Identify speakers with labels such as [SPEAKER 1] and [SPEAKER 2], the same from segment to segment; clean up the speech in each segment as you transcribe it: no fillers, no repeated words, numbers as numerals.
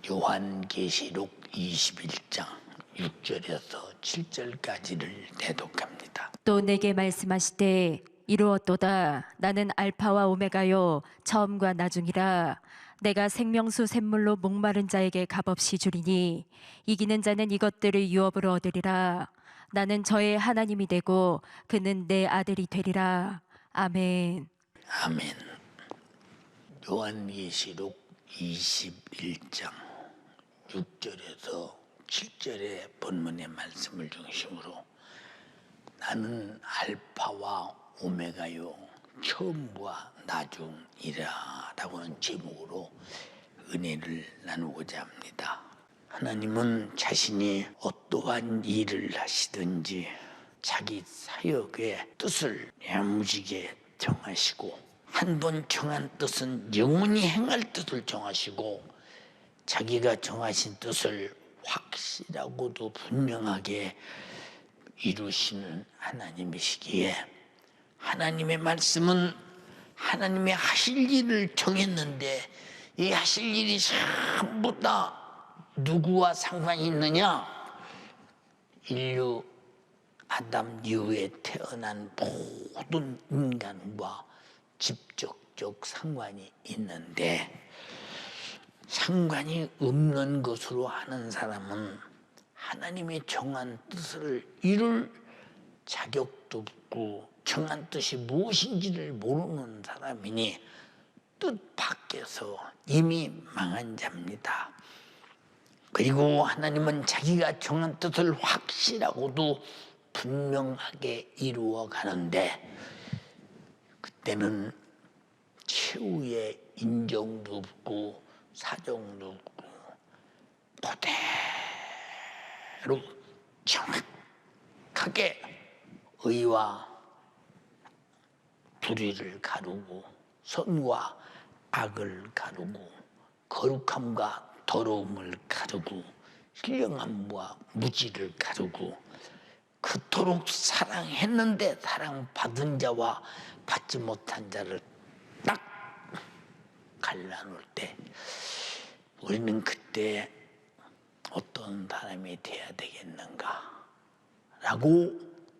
[SPEAKER 1] 요한계시록 21장 6절에서 7절까지를 대독합니다.
[SPEAKER 2] 또 내게 말씀하시되 이루었도다. 나는 알파와 오메가요 처음과 나중이라. 내가 생명수 샘물로 목마른 자에게 값없이 주리니 이기는 자는 이것들을 유업으로 얻으리라. 나는 저의 하나님이 되고 그는 내 아들이 되리라. 아멘.
[SPEAKER 1] 아멘. 요한계시록 21장 6절에서 7절의 본문의 말씀을 중심으로 나는 알파와 오메가요 처음과 나중이라 라고 하는 제목으로 은혜를 나누고자 합니다. 하나님은 자신이 어떠한 일을 하시든지 자기 사역의 뜻을 야무지게 정하시고 한 번 정한 뜻은 영원히 행할 뜻을 정하시고 자기가 정하신 뜻을 확실하고도 분명하게 이루시는 하나님이시기에 하나님의 말씀은 하나님이 하실 일을 정했는데 이 하실 일이 전부 다 누구와 상관이 있느냐? 인류 아담 이후에 태어난 모든 인간과 직접적 상관이 있는데 상관이 없는 것으로 하는 사람은 하나님의 정한 뜻을 이룰 자격도 없고 정한 뜻이 무엇인지를 모르는 사람이니 뜻 밖에서 이미 망한 자입니다. 그리고 하나님은 자기가 정한 뜻을 확실하고도 분명하게 이루어 가는데 그때는 최후의 인정도 없고 사정도 없고 그대로 정확하게 의와 불의를 가르고 선과 악을 가르고 거룩함과 더러움을 가르고 신령함과 무지를 가르고 그토록 사랑했는데 사랑받은 자와 받지 못한 자를 딱 갈라놓을 때 우리는 그때 어떤 사람이 돼야 되겠는가 라고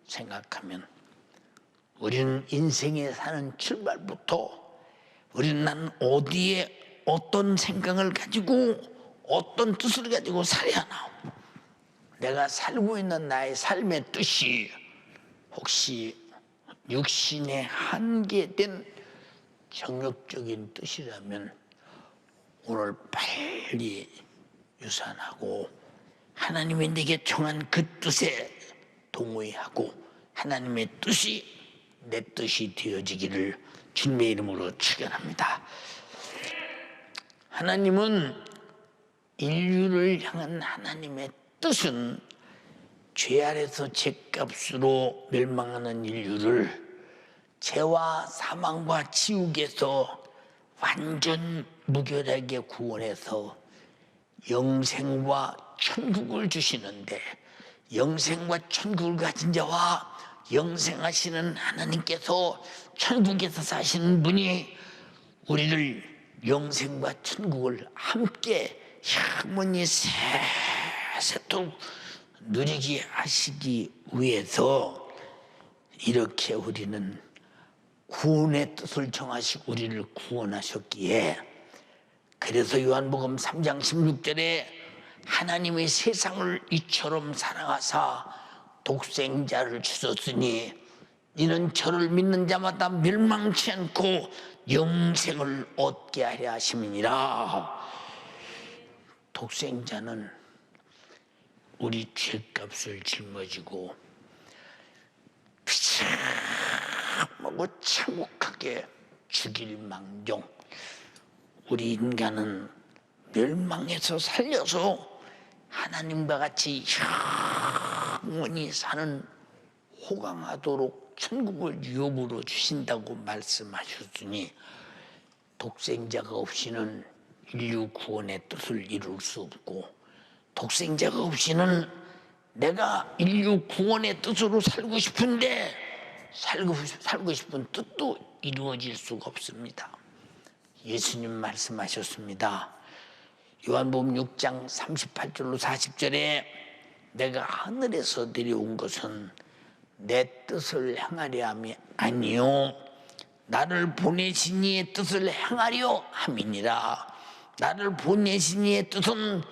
[SPEAKER 1] 생각하면 우리는 인생에 사는 출발부터 우리는 난 어디에 어떤 생각을 가지고 어떤 뜻을 가지고 살아야 하나, 내가 살고 있는 나의 삶의 뜻이 혹시 육신의 한계된 정욕적인 뜻이라면 오늘 빨리 유산하고 하나님이 내게 정한 그 뜻에 동의하고 하나님의 뜻이 내 뜻이 되어지기를 주님의 이름으로 축원합니다. 하나님은 인류를 향한 하나님의 뜻은 죄 아래서 죄값으로 멸망하는 인류를 죄와 사망과 지옥에서 완전 무결하게 구원해서 영생과 천국을 주시는데 영생과 천국을 가진 자와 영생하시는 하나님께서 천국에서 사시는 분이 우리를 영생과 천국을 함께 영원히 세세토록 누리게 하시기 위해서 이렇게 우리는 구원의 뜻을 정하시고 우리를 구원하셨기에 그래서 요한복음 3장 16절에 하나님이 세상을 이처럼 사랑하사 독생자를 주셨으니 이는 저를 믿는 자마다 멸망치 않고 영생을 얻게 하려 하심이니라. 독생자는 우리 죄값을 짊어지고 피차먹고 참혹하게 죽일 망정 우리 인간은 멸망해서 살려서 하나님과 같이 영원히 사는 호강하도록 천국을 유업으로 주신다고 말씀하셨으니 독생자가 없이는 인류 구원의 뜻을 이룰 수 없고 독생자가 없이는 내가 인류 구원의 뜻으로 살고 싶은데 살고 싶은 뜻도 이루어질 수가 없습니다. 예수님 말씀하셨습니다. 요한복음 6장 38절로 40절에 내가 하늘에서 내려온 것은 내 뜻을 행하려 함이 아니요 나를 보내신 이의 뜻을 행하려 함이니라. 나를 보내신 이의 뜻은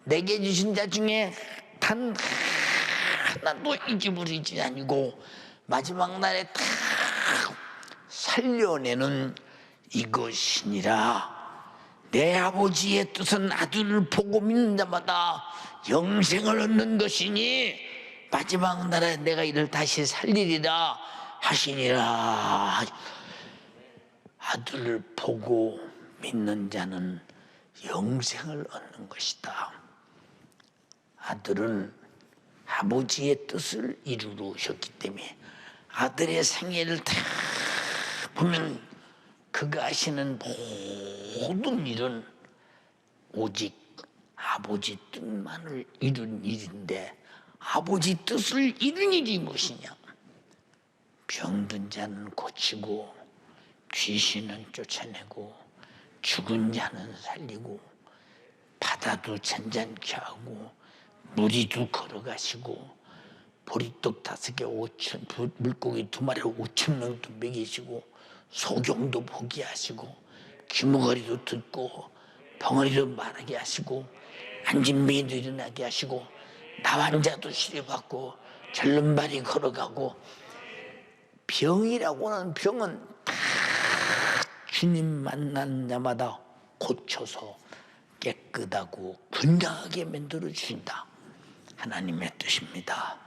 [SPEAKER 1] 내게 주신 자 중에 단 하나도 잊어버리지 아니고 마지막 날에 다 살려내는 이것이니라. 내 아버지의 뜻은 아들을 보고 믿는 자마다 영생을 얻는 것이니 마지막 날에 내가 이를 다시 살리리라 하시니라. 아들을 보고 믿는 자는 영생을 얻는 것이다. 아들은 아버지의 뜻을 이루러 오셨기 때문에 아들의 생애를 다 보면 그가 하시는 모든 일은 오직 아버지 뜻만을 이룬 일인데 아버지 뜻을 이룬 일이 무엇이냐? 병든 자는 고치고 귀신은 쫓아내고 죽은 자는 살리고 바다도 잔잔케 하고 무리도 걸어가시고 보리떡 5개 5천 물고기 2마리 5천 명도 먹이시고 소경도 보게 하시고 귀머거리도 듣고 벙어리도 말하게 하시고 앉은 매도 일어나게 하시고 나환 자도 치료받고 절름발이 걸어가고 병이라고 하는 병은 다 주님 만나는 자마다 고쳐서 깨끗하고 건강하게 만들어 주신다. 하나님의 뜻입니다.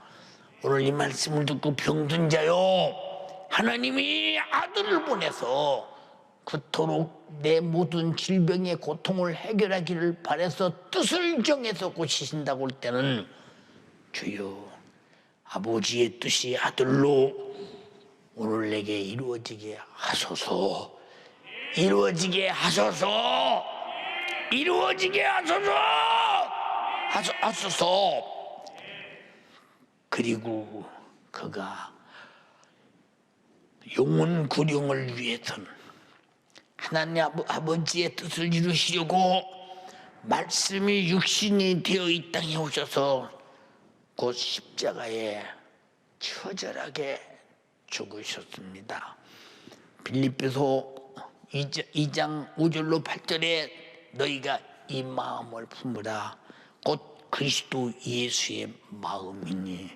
[SPEAKER 1] 오늘 이 말씀을 듣고 병든 자요, 하나님이 아들을 보내서 그토록 내 모든 질병의 고통을 해결하기를 바라서 뜻을 정해서 고치신다고 할 때는 주여 아버지의 뜻이 아들로 오늘 내게 이루어지게 하소서, 이루어지게 하소서, 이루어지게 하소서. 그리고 그가 영혼 구령을 위해서는 하나님 아버지의 뜻을 이루시려고 말씀이 육신이 되어 이 땅에 오셔서 곧 십자가에 처절하게 죽으셨습니다. 빌립보서 2장 5절로 8절에 너희가 이 마음을 품으라 곧 그리스도 예수의 마음이니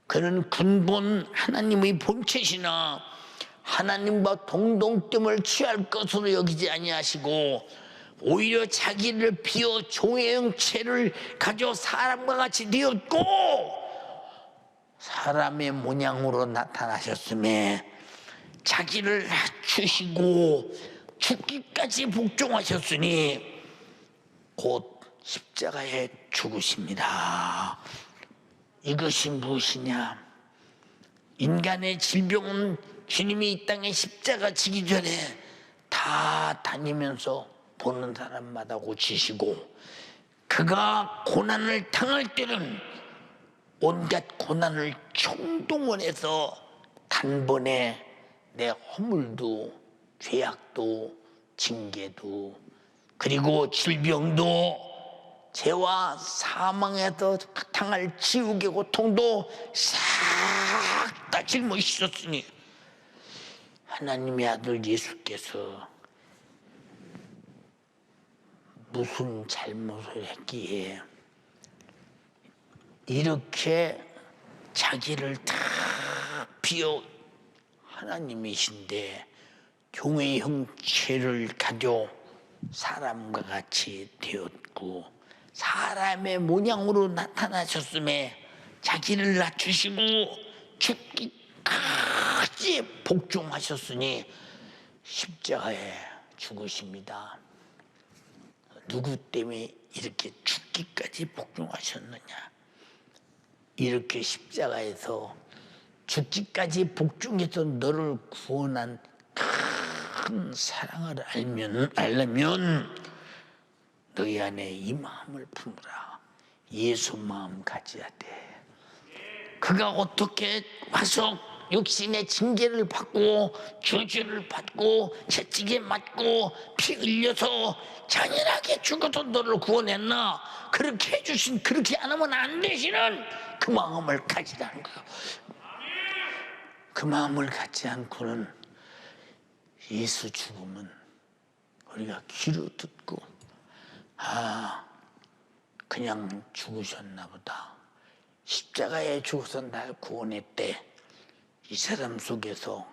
[SPEAKER 1] 그는 근본 하나님의 본체시나 하나님과 동등됨을 취할 것으로 여기지 아니하시고 오히려 자기를 비워 종의 형체를 가져 사람과 같이 되었고 사람의 모양으로 나타나셨음에 자기를 낮추시고 죽기까지 복종하셨으니 곧 십자가에 죽으십니다. 이것이 무엇이냐? 인간의 질병은 주님이 이 땅에 십자가 지기 전에 다 다니면서 보는 사람마다 고치시고 그가 고난을 당할 때는 온갖 고난을 총동원해서 단번에 내 허물도 죄악도 징계도 그리고 질병도 죄와 사망에서 당할 지옥의 고통도 싹 다 짊어지셨으니 하나님의 아들 예수께서 무슨 잘못을 했기에 이렇게 자기를 다 비워 하나님이신데 종의 형체를 가져 사람과 같이 되었고 사람의 모양으로 나타나셨음에 자기를 낮추시고 죽기까지 복종하셨으니 십자가에 죽으십니다. 누구 때문에 이렇게 죽기까지 복종하셨느냐? 이렇게 십자가에서 죽기까지 복종해서 너를 구원한 큰 사랑을 알려면 너희 안에 이 마음을 품으라. 예수 마음 가져야 돼. 그가 어떻게 와서 육신의 징계를 받고 저주를 받고 채찍에 맞고 피 흘려서 잔인하게 죽어서 너를 구원했나? 그렇게 해주신, 그렇게 안 하면 안 되시는 그 마음을 가지라는 거예요. 그 마음을 갖지 않고는 예수 죽음은 우리가 귀로 듣고 그냥 죽으셨나 보다, 십자가에 죽어서 날 구원했대, 이 사람 속에서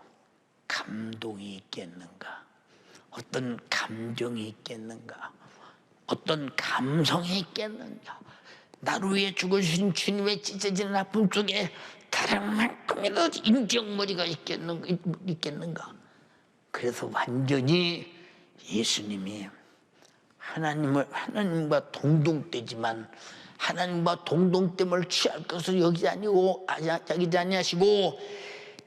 [SPEAKER 1] 감동이 있겠는가? 어떤 감정이 있겠는가? 어떤 감성이 있겠는가? 나를 위해 죽으신 주님의 찢어지는 아픔 속에 다른만큼이라도 인정머리가 있겠는가? 그래서 완전히 예수님이 하나님과 동동되지만 하나님과 동동됨을 취할 것을 여기지 아니하시고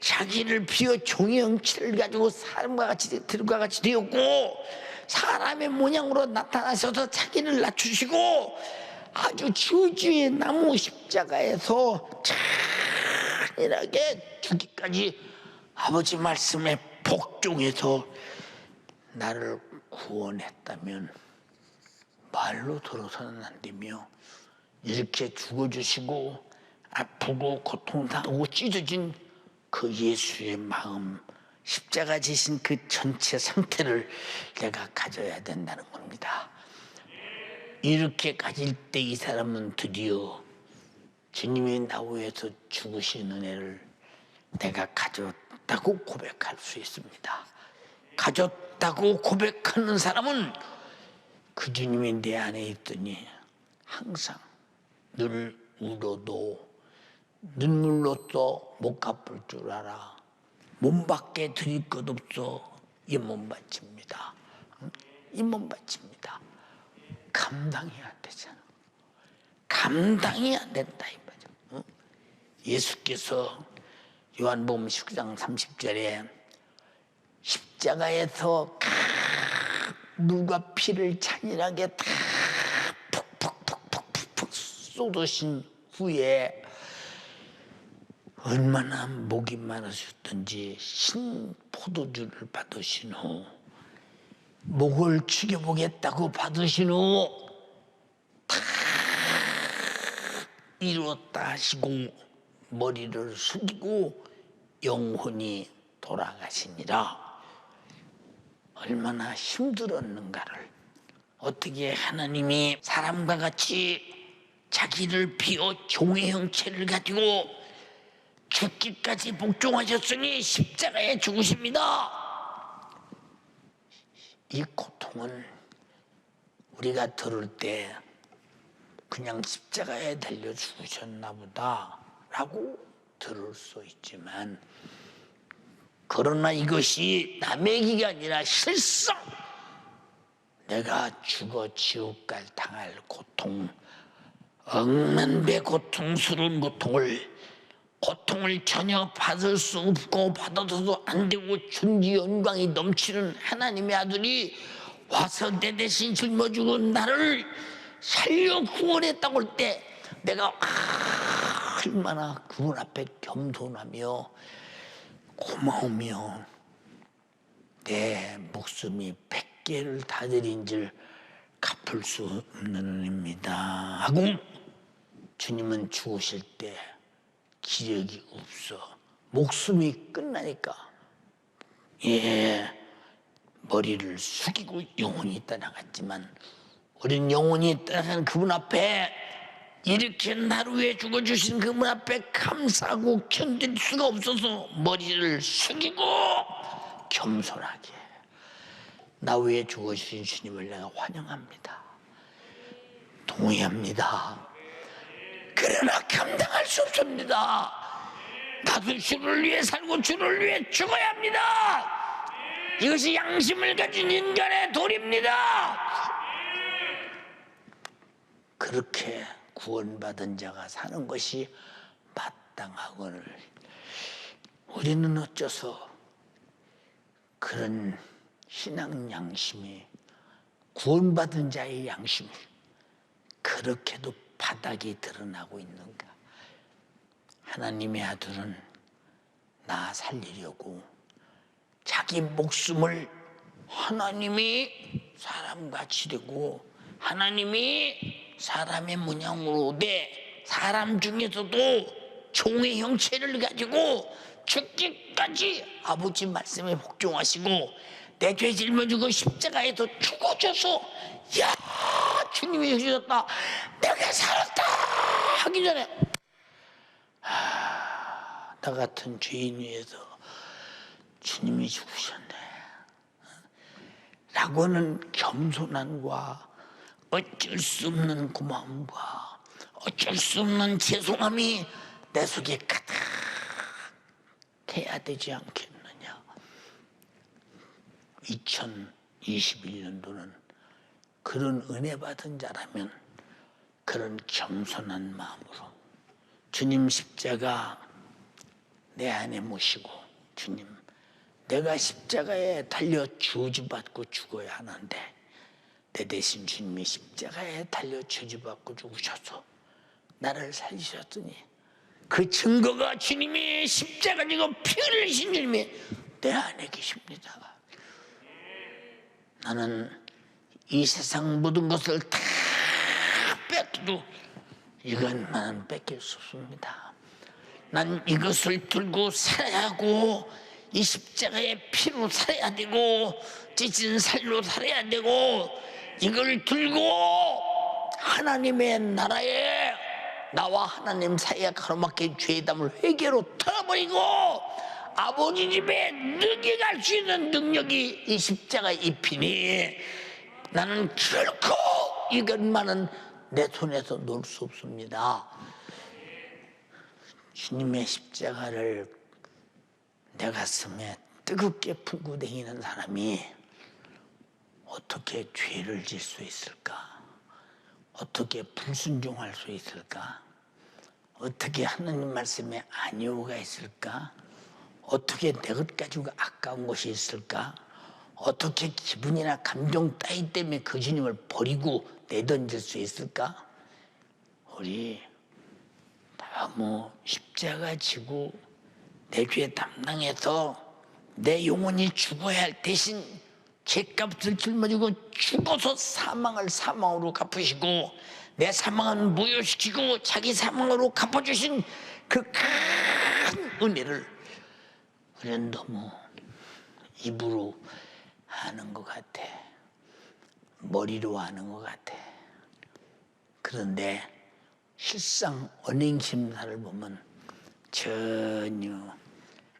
[SPEAKER 1] 자기를 비워 종의 형체를 가지고 사람과 같이 들과 같이 되었고 사람의 모양으로 나타나셔서 자기를 낮추시고 아주 저주의 나무 십자가에서 잔인하게 죽기까지 아버지 말씀에 복종해서 나를 구원했다면 말로 들어서는 안 되며, 이렇게 죽어주시고 아프고 고통당하고 찢어진 그 예수의 마음, 십자가 지신 그 전체 상태를 내가 가져야 된다는 겁니다. 이렇게 가질 때 이 사람은 드디어 주님이 나 위해서 죽으신 은혜를 내가 가졌다고 고백할 수 있습니다. 가졌다고 고백하는 사람은 그 주님이 내 안에 있더니 항상 늘 울어도 눈물로써 못 갚을 줄 알아. 몸밖에 드릴 것 없어. 이 몸 바칩니다. 이 몸 바칩니다. 감당이 안 되잖아. 감당이 안 된다 이 말이야. 예수께서 요한복음 19장 30절에 십자가에서 물과 피를 잔인하게 다 푹푹푹푹푹 쏟으신 후에 얼마나 목이 마르셨던지 신 포도주를 받으신 후 목을 죽여보겠다고 받으신 후 다 이뤘다 하시고 머리를 숙이고 영혼이 돌아가시니라. 얼마나 힘들었는가를, 어떻게 하나님이 사람과 같이 자기를 비워 종의 형체를 가지고 죽기까지 복종하셨으니 십자가에 죽으십니다. 이 고통은 우리가 들을 때 그냥 십자가에 달려 죽으셨나 보다 라고 들을 수 있지만, 그러나 이것이 남의 얘기가 아니라 실상 내가 죽어 지옥 갈 당할 고통, 억만배 고통스러운 고통을 전혀 받을 수 없고 받아서도 안 되고 존귀 영광이 넘치는 하나님의 아들이 와서 내 대신 짊어지고 나를 살려 구원했다고 할 때 내가 얼마나 그분 앞에 겸손하며 고마우며 내 목숨이 100개를 다 드린 줄 갚을 수 없는 은혜입니다 하고 주님은 죽으실 때 기력이 없어. 목숨이 끝나니까 머리를 숙이고 영혼이 떠나갔지만, 우린 영혼이 떠나간 그분 앞에, 이렇게 나를 위해 죽어주신 그분 앞에 감사하고 견딜 수가 없어서 머리를 숙이고 겸손하게 나 위해 죽어주신 주님을 내가 환영합니다. 동의합니다. 그러나 감당할 수 없습니다. 나도 주를 위해 살고 주를 위해 죽어야 합니다. 이것이 양심을 가진 인간의 도리입니다. 그렇게 구원받은 자가 사는 것이 마땅하거늘 우리는 어째서 그런 신앙 양심이, 구원받은 자의 양심이 그렇게도 바닥이 드러나고 있는가? 하나님의 아들은 나 살리려고 자기 목숨을 하나님이 사람과 치르고 하나님이 사람의 문양으로 돼 사람 중에서도 종의 형체를 가지고 죽기까지 아버지 말씀에 복종하시고 내 죄 짊어지고 십자가에서 죽어져서 야 주님이 해주셨다 내가 살았다 하기 전에 나 같은 죄인 위해서 주님이 죽으셨네 라고는 겸손함과 어쩔 수 없는 고마움과 어쩔 수 없는 죄송함이 내 속에 가득해야 되지 않겠느냐. 2021년도는 그런 은혜 받은 자라면 그런 겸손한 마음으로 주님 십자가 내 안에 모시고 주님 내가 십자가에 달려 저주받고 죽어야 하는데 내 대신 주님이 십자가에 달려 저주받고 죽으셔서 나를 살리셨더니 그 증거가 주님이 십자가 지고 피 흘리신 주님이 내 안에 계십니다. 나는 이 세상 모든 것을 다 뺏기도 이것만은 뺏길 수 없습니다. 난 이것을 들고 살아야 하고 이 십자가의 피로 살아야 되고 찢은 살로 살아야 되고 이걸 들고 하나님의 나라에 나와 하나님 사이에 가로막힌 죄의 담을 회개로 털어버리고 아버지 집에 늦게 갈 수 있는 능력이 이 십자가의 이 피니 나는 결코 이것만은 내 손에서 놓을 수 없습니다. 주님의 십자가를 내 가슴에 뜨겁게 품고 다니는 사람이 어떻게 죄를 질 수 있을까? 어떻게 불순종할 수 있을까? 어떻게 하나님 말씀에 안위호가 있을까? 어떻게 내 것 가지고 아까운 것이 있을까? 어떻게 기분이나 감정 따위 때문에 그 주님을 버리고 내던질 수 있을까? 우리 너무 십자가 지고 내 죄 담당해서 내 영혼이 죽어야 할 대신 죄값을 짊어지고 죽어서 사망을 사망으로 갚으시고 내 사망은 무효시키고 자기 사망으로 갚아주신 그 큰 은혜를 우리는 너무 입으로 아는 것 같아. 머리로 아는 것 같아. 그런데 실상 언행심사를 보면 전혀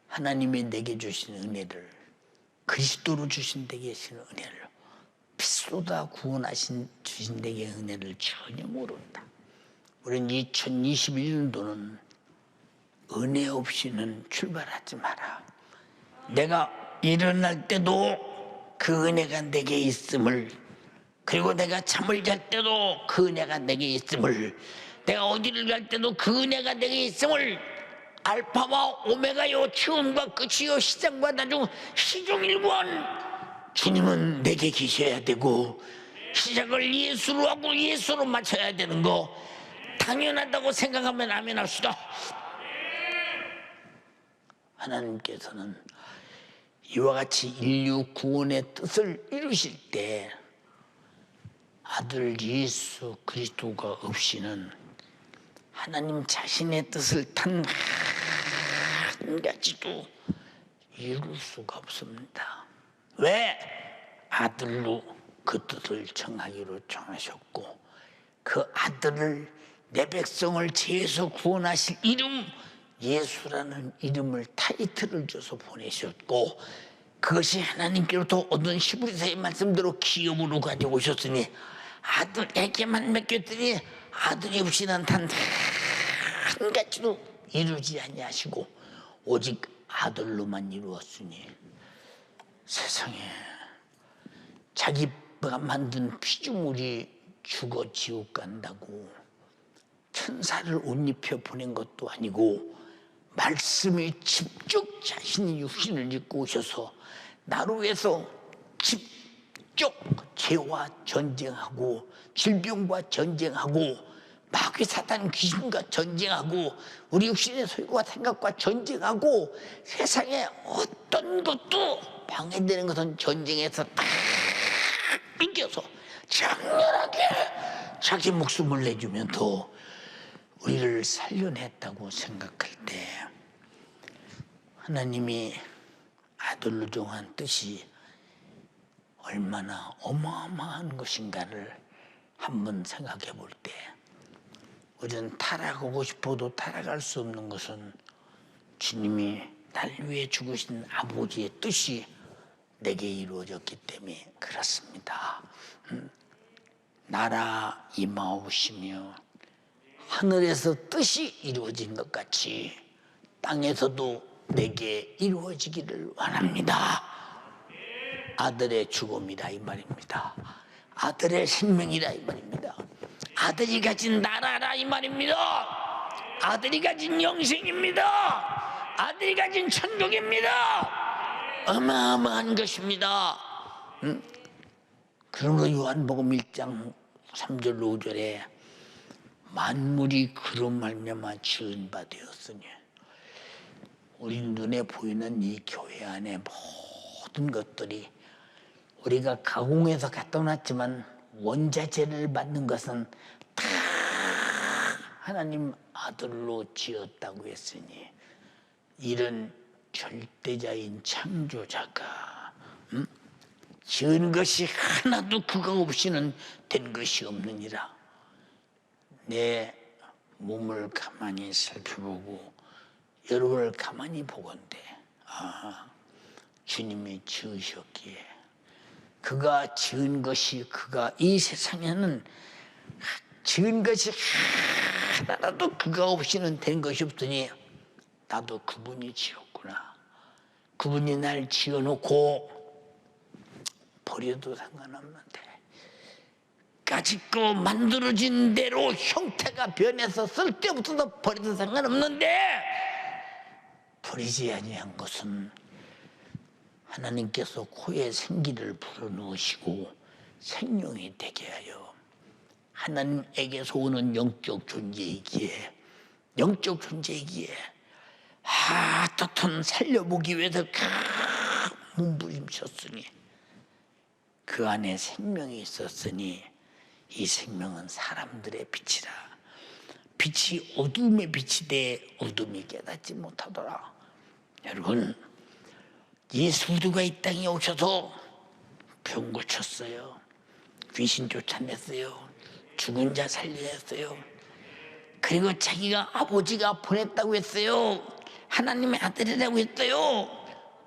[SPEAKER 1] 하나님이 내게 주신 은혜를 그리스도로 주신 데 계신 은혜를 피쏟아 구원하신 주신 데게 은혜를 전혀 모른다. 우리는 2021년도는 은혜 없이는 출발하지 마라. 내가 일어날 때도 그 은혜가 내게 있음을 그리고 내가 잠을 잘 때도 그 은혜가 내게 있음을 내가 어디를 갈 때도 그 은혜가 내게 있음을 알파와 오메가요 처음과 끝이요 시작과 나중 시종일관 주님은 내게 계셔야 되고 시작을 예수로 하고 예수로 맞춰야 되는 거 당연하다고 생각하면 아멘 합시다. 하나님께서는 이와 같이 인류 구원의 뜻을 이루실 때 아들 예수 그리스도가 없이는 하나님 자신의 뜻을 단 한 가지도 이룰 수가 없습니다. 왜? 아들로 그 뜻을 정하기로 정하셨고 그 아들을 내 백성을 죄에서 구원하실 이름 예수라는 이름을 타이틀을 줘서 보내셨고 그것이 하나님께로부터 얻은 히브리서의 말씀대로 기업으로 가지고 오셨으니 아들에게만 맡겼더니 아들이 없이는 단 한 가지도 이루지 아니하시고 오직 아들로만 이루었으니 세상에 자기가 만든 피조물이 죽어 지옥 간다고 천사를 옷 입혀 보낸 것도 아니고 말씀이 직접 자신이 육신을 입고 오셔서 나로 위해서 직접 죄와 전쟁하고 질병과 전쟁하고 마귀 사탄 귀신과 전쟁하고 우리 육신의 소유와 생각과 전쟁하고 세상에 어떤 것도 방해되는 것은 전쟁에서 다 이겨서 장렬하게 자기 목숨을 내주면서 우리를 살려냈다고 생각할 때 하나님이 아들로 정한 뜻이 얼마나 어마어마한 것인가를 한번 생각해 볼 때 우리는 타락하고 싶어도 타락할 수 없는 것은 주님이 날 위해 죽으신 아버지의 뜻이 내게 이루어졌기 때문에 그렇습니다. 나라 임하옵시며 하늘에서 뜻이 이루어진 것 같이 땅에서도 내게 이루어지기를 원합니다. 아들의 죽음이라 이 말입니다. 아들의 생명이라 이 말입니다. 아들이 가진 나라라 이 말입니다. 아들이 가진 영생입니다. 아들이 가진 천국입니다. 어마어마한 것입니다. 그러므로 요한복음 1장 3절 5절에 만물이 그로 말미암아 지은 바 되었으니 우리 눈에 보이는 이 교회 안에 모든 것들이 우리가 가공해서 갖다 놨지만 원자재를 만든 것은 다 하나님 아들로 지었다고 했으니 이런 절대자인 창조자가 지은 것이 하나도 그가 없이는 된 것이 없느니라. 내 몸을 가만히 살펴보고 여러분을 가만히 보건대 주님이 지으셨기에 그가 지은 것이 그가 이 세상에는 지은 것이 하나라도 그가 없이는 된 것이 없더니 나도 그분이 지었구나. 그분이 날 지어놓고 버려도 상관없는데 까짓거 만들어진 대로 형태가 변해서 쓸데없어서 버려도 상관없는데 버리지 아니한 것은 하나님께서 코에 생기를 불어넣으시고 생명이 되게 하여 하나님에게서 오는 영적 존재이기에 하여튼 살려보기 위해서 몸부림쳤으니 그 안에 생명이 있었으니 이 생명은 사람들의 빛이라. 빛이 어둠의 빛이 돼 어둠이 깨닫지 못하더라. 여러분 예수가 이 땅에 오셔서 병 고쳤어요. 귀신 쫓아냈어요. 죽은 자 살려냈어요. 그리고 자기가 아버지가 보냈다고 했어요. 하나님의 아들이라고 했어요.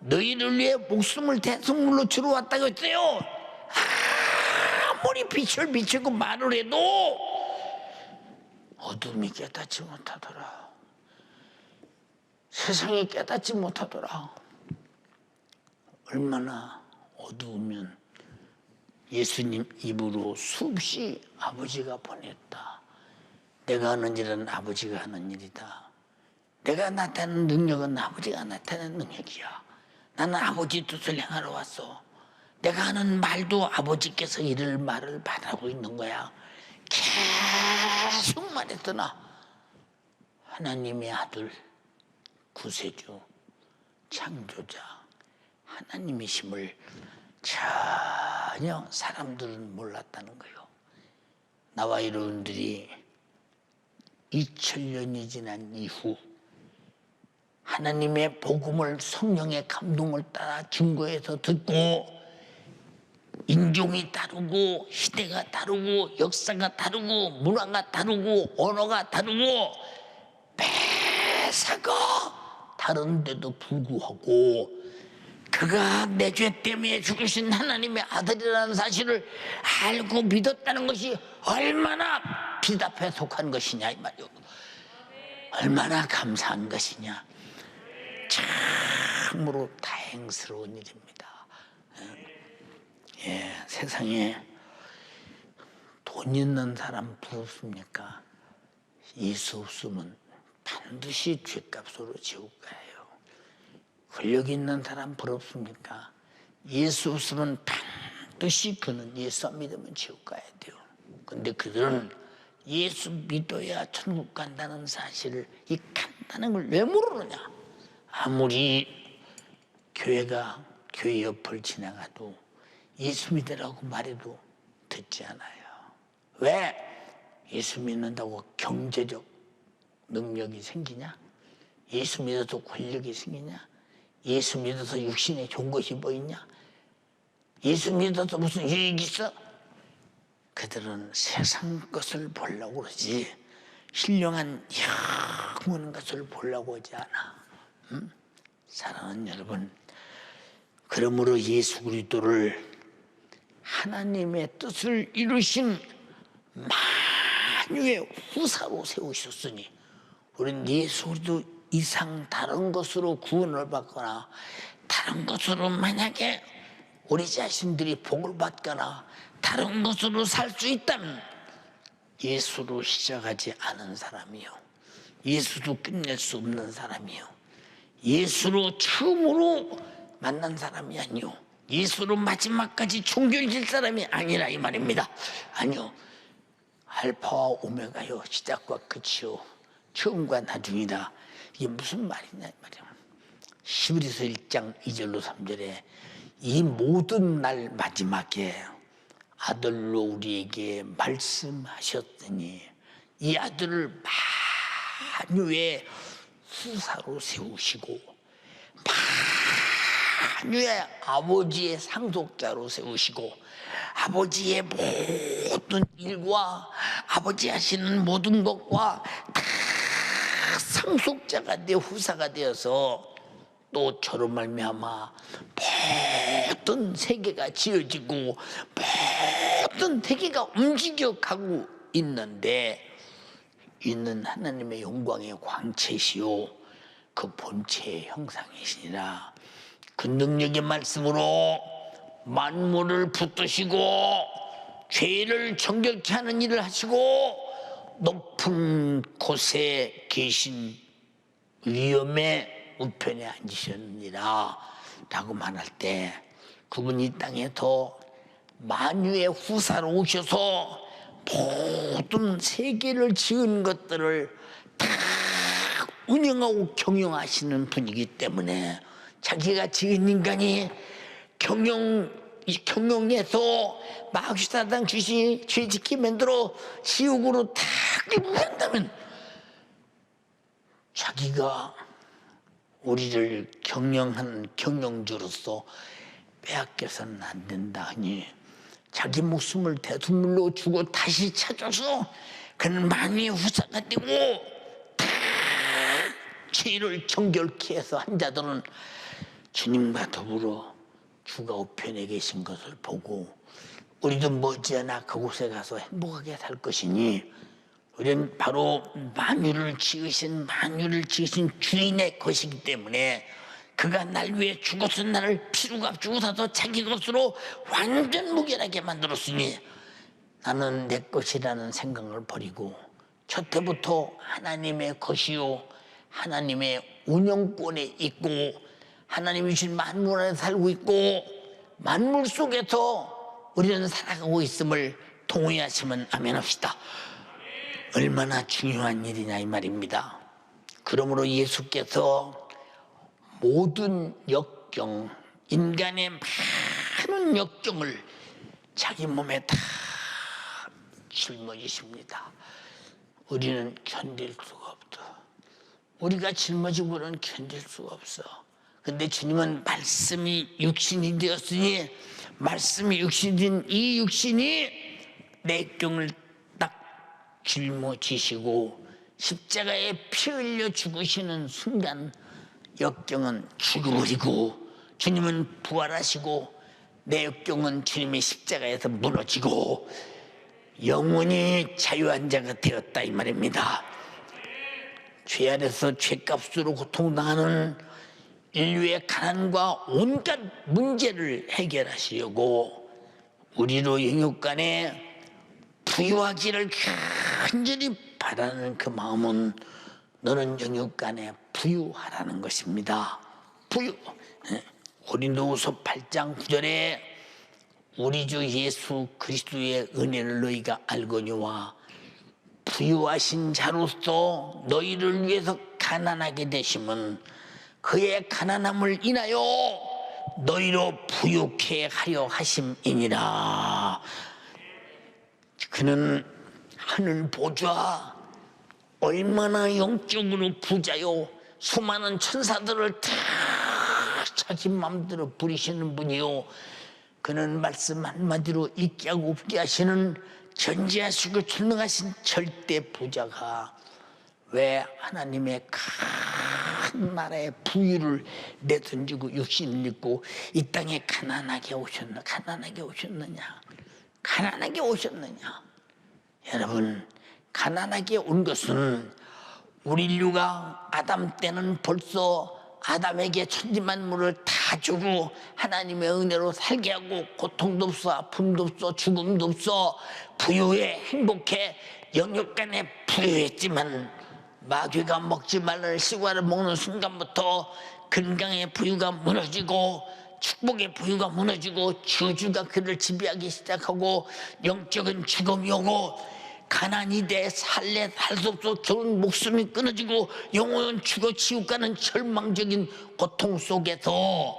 [SPEAKER 1] 너희를 위해 목숨을 대속물로 주러 왔다고 했어요. 아무리 빛을 비추고 말을 해도 어둠이 깨닫지 못하더라. 세상이 깨닫지 못하더라. 얼마나 어두우면 예수님 입으로 수없이 아버지가 보냈다. 내가 하는 일은 아버지가 하는 일이다. 내가 나타내는 능력은 아버지가 나타내는 능력이야. 나는 아버지 뜻을 행하러 왔어. 내가 하는 말도 아버지께서 이를 말을 바라고 있는 거야. 계속 말했으나 하나님의 아들, 구세주, 창조자 하나님이심을 전혀 사람들은 몰랐다는 거예요. 나와 여러분들이 2000년이 지난 이후 하나님의 복음을 성령의 감동을 따라 증거해서 듣고 인종이 다르고 시대가 다르고 역사가 다르고 문화가 다르고 언어가 다르고 매사가 다른데도 불구하고 그가 내 죄 때문에 죽으신 하나님의 아들이라는 사실을 알고 믿었다는 것이 얼마나 빛 앞에 속한 것이냐 이 말이요. 얼마나 감사한 것이냐. 참으로 다행스러운 일입니다. 세상에 돈 있는 사람 부럽습니까? 예수 없으면 반드시 죗값으로 지옥 가요. 권력 있는 사람 부럽습니까? 예수 없으면 반드시 그는 예수 안 믿으면 지옥 가야 돼요. 근데 그들은 예수 믿어야 천국 간다는 사실을, 이 간다는 걸 왜 모르느냐? 아무리 교회 옆을 지나가도 예수 믿으라고 말해도 듣지 않아요. 왜? 예수 믿는다고 경제적 능력이 생기냐? 예수 믿어서 권력이 생기냐? 예수 믿어서 육신에 좋은 것이 보이냐? 예수 믿어서 무슨 유익이 있어? 그들은 세상 것을 보려고 그러지 신령한 영원 것을 보려고 하지 않아. 응? 사랑하는 여러분, 그러므로 예수 그리스도를 하나님의 뜻을 이루신 만유의 후사로 세우셨으니 우리는 예수 그리스도 이상 다른 것으로 구원을 받거나 다른 것으로 만약에 우리 자신들이 복을 받거나 다른 것으로 살 수 있다면 예수로 시작하지 않은 사람이요, 예수도 끝낼 수 없는 사람이요, 예수로 처음으로 만난 사람이 아니요, 예수로 마지막까지 종결될 사람이 아니라 이 말입니다. 아니요, 알파와 오메가요, 시작과 끝이요, 처음과 나중이다. 이게 무슨 말이냐 이 말이야. 히브리서 1장 2절로 3절에 이 모든 날 마지막에 아들로 우리에게 말씀하셨더니 이 아들을 만유의 후사로 세우시고 만유의 아버지의 상속자로 세우시고 아버지의 모든 일과 아버지 하시는 모든 것과 다 상속자가 되어 후사가 되어서 또 저로 말미암아 모든 세계가 지어지고 모든 세계가 움직여가고 있는데 있는 하나님의 영광의 광채시요 그 본체의 형상이시니라. 그 능력의 말씀으로 만물을 붙드시고 죄를 정결케 하는 일을 하시고 높은 곳에 계신 위엄의 우편에 앉으셨느니라 라고 말할 때 그분이 이 땅에 더 만유의 후사로 오셔서 모든 세계를 지은 것들을 다 운영하고 경영하시는 분이기 때문에 자기가 지은 인간이 경영해서 마귀사단 귀신이 죄짓게 만들어 지옥으로 다 끌고 간다면 자기가 우리를 경영하는 경영주로서 빼앗겨서는 안 된다 하니 자기 목숨을 대두물로 주고 다시 찾아서 그는 만유의 후사가 되고 다 죄를 정결케 해서 한 자들은 주님과 더불어 주가 우편에 계신 것을 보고 우리도 머지않아 그곳에 가서 행복하게 살 것이니 우리는 바로 만유를 지으신 주인의 것이기 때문에 그가 날 위해 죽어서 나를 피로 값주고 사서 자기 것으로 완전 무결하게 만들었으니 나는 내 것이라는 생각을 버리고 첫 해부터 하나님의 것이요 하나님의 운영권에 있고 하나님이 주신 만물 안에 살고 있고 만물 속에서 우리는 살아가고 있음을 동의하시면 아멘 합시다. 얼마나 중요한 일이냐 이 말입니다. 그러므로 예수께서 모든 역경, 인간의 많은 역경을 자기 몸에 다 짊어지십니다. 우리는 견딜 수가 없다. 우리가 짊어지고는 견딜 수가 없어. 근데 주님은 말씀이 육신이 되었으니 말씀이 육신인 이 육신이 내 역경을 딱 짊어지시고 십자가에 피 흘려 죽으시는 순간 역경은 죽어버리고 주님은 부활하시고 내 역경은 주님의 십자가에서 무너지고 영원히 자유한 자가 되었다 이 말입니다. 죄 아래서 죄값으로 고통당하는 인류의 가난과 온갖 문제를 해결하시려고 우리로 영육 간에 부유하기를 간절히 바라는 그 마음은 너는 영육 간에 부유하라는 것입니다. 부유. 고린도후서 8장 9절에 우리 주 예수 그리스도의 은혜를 너희가 알거니와 부유하신 자로서 너희를 위해서 가난하게 되심은 그의 가난함을 인하여 너희로 부유케 하려 하심이니라. 그는 하늘 보좌, 얼마나 영적으로 부자요, 수많은 천사들을 다 자기 마음대로 부리시는 분이요, 그는 말씀 한마디로 있게 하고 없게 하시는 전지하시고 전능하신 절대 부자가 왜 하나님의 큰 나라의 부유를 내던지고 육신을 입고 이 땅에 가난하게 오셨느냐? 가난하게 오셨느냐? 여러분, 가난하게 온 것은 우리 인류가 아담 때는 벌써 아담에게 천지만물을 다 주고 하나님의 은혜로 살게 하고 고통도 없어, 아픔도 없어, 죽음도 없어, 부유해, 행복해, 영육간에 부유했지만 마귀가 먹지 말라는 시과를 먹는 순간부터 건강의 부유가 무너지고 축복의 부유가 무너지고 저주가 그를 지배하기 시작하고 영적인 죽음이 오고 가난이 돼 살래 살 수 없어 결혼 목숨이 끊어지고 영혼은 죽어 지옥가는 절망적인 고통 속에서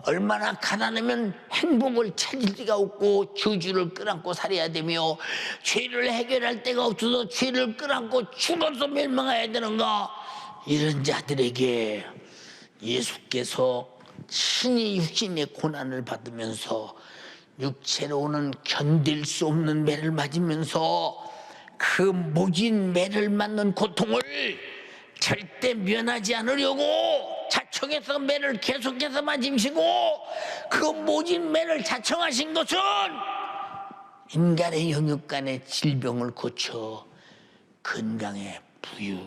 [SPEAKER 1] 얼마나 가난하면 행복을 찾을 데가 없고 저주를 끌안고 살아야 되며 죄를 해결할 데가 없어서 죄를 끌안고 죽어서 멸망해야 되는가? 이런 자들에게 예수께서 신이 육신의 고난을 받으면서 육체로는 견딜 수 없는 매를 맞으면서 그 모진 매를 맞는 고통을 절대 면하지 않으려고 자청해서 매를 계속해서 맞으시고 그 모진 매를 자청하신 것은 인간의 영육간의 질병을 고쳐 건강의 부유,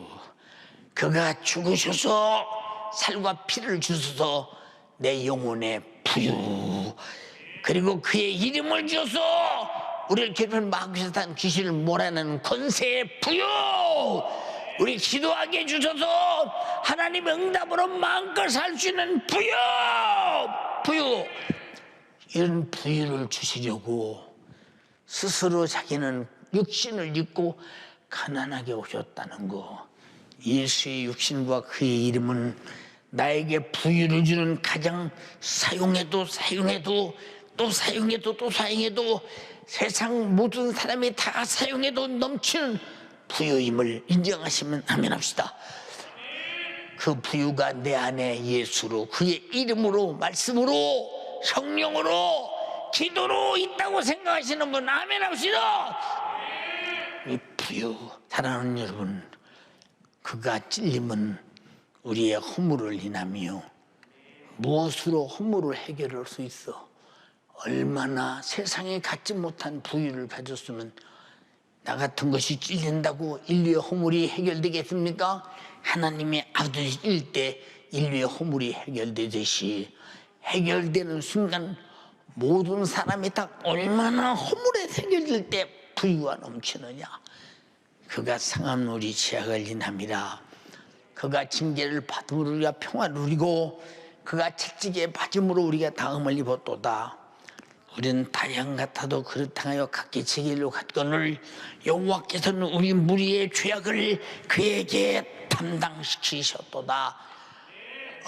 [SPEAKER 1] 그가 죽으셔서 살과 피를 주셔서 내 영혼의 부유, 그리고 그의 이름을 주셔서 우리를 괴롭히는 마귀사탄 귀신을 몰아내는 권세의 부유, 우리 기도하게 해주셔서 하나님의 응답으로 마음껏 살 수 있는 부유, 이런 부유를 주시려고 스스로 자기는 육신을 입고 가난하게 오셨다는 거. 예수의 육신과 그의 이름은 나에게 부유를 주는 가장 사용해도 또 사용해도 세상 모든 사람이 다 사용해도 넘치는 부유임을 인정하시면 아멘 합시다. 그 부유가 내 안에 예수로, 그의 이름으로, 말씀으로, 성령으로, 기도로 있다고 생각하시는 분 아멘 합시다. 이 부유, 사랑하는 여러분, 그가 찔림은 우리의 허물을 인하며 무엇으로 허물을 해결할 수 있어? 얼마나 세상에 갖지 못한 부유를 가졌으면 나 같은 것이 찔린다고 인류의 허물이 해결되겠습니까? 하나님의 아들이 찔릴 때 인류의 허물이 해결되듯이 해결되는 순간 모든 사람이 다 얼마나 허물에 해결될 때 부유가 넘치느냐. 그가 상한 우리 죄악을 인함이라. 그가 징계를 받음으로 우리가 평화를 누리고 그가 채찍에 받음으로 우리가 다음을 입었도다. 우리는 다양 같아도 그렇다하여 각기 제길로 갔거늘 여호와께서는 우리 무리의 죄악을 그에게 담당시키셨도다.